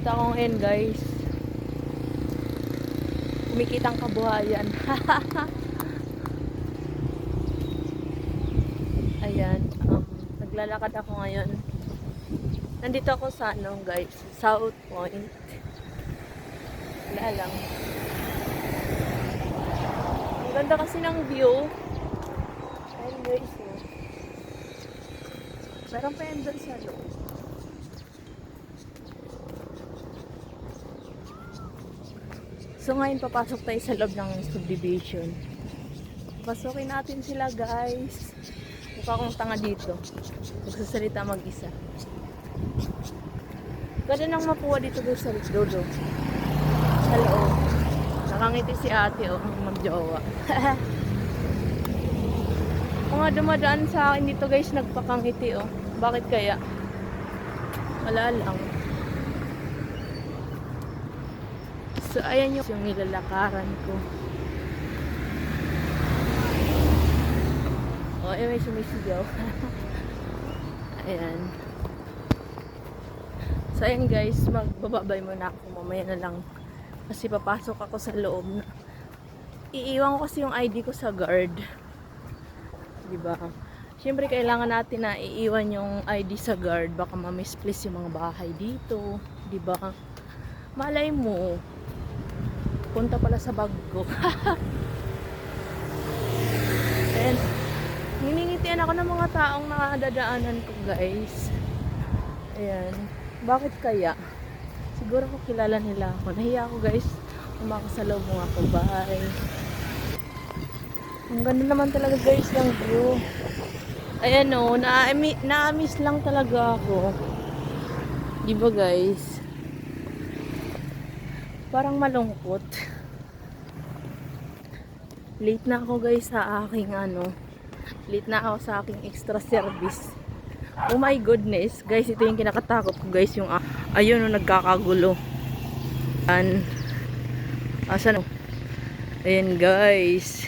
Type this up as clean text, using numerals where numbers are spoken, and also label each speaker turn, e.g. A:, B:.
A: Dito ako ngayon guys. Kumikitang kabuhayan. Ayan. Naglalakad ako ngayon. Nandito ako sa guys, South Point. Wala lang. Ang ganda kasi ng view. Ayan guys. Meron pa yan doon sa loob. So ngayon papasok tayo sa loob ng subdivision. Pasukin natin sila guys. Mukha akong tanga dito. Magsasalita mag-isa. Ganda nang mapuwa dito guys sa loob. Sa loob. Nakangiti si ate ang magjowa. Mga dumadaan sa akin dito guys nagpakangiti Bakit kaya? Wala lang. So, ayan yung nilalakaran ko. May sumisigaw. Ayan. So, ayan guys, magbababay muna ako. Mamaya na lang. Kasi papasok ako sa loob. Iiwan ko kasi yung ID ko sa guard. Diba? Siyempre, kailangan natin na iiwan yung ID sa guard. Baka ma-misplace yung mga bahay dito. Diba? Malay mo, punta pala sa bag ko. And hiningitian ako ng mga taong nakadadaanan ko guys. Ayan. Bakit kaya? Siguro ko kilala nila ako. Nahiya ako guys. Umakasalubong ako. Bye. Ang ganda naman talaga guys ng view. Ayan na-miss lang talaga ako. Diba guys? Parang malungkot. Late na ako guys sa aking late na ako sa aking extra service. Oh my goodness. Guys, ito yung kinakatakot ko guys. Yung ayun nagkakagulo. Asan Ayan guys.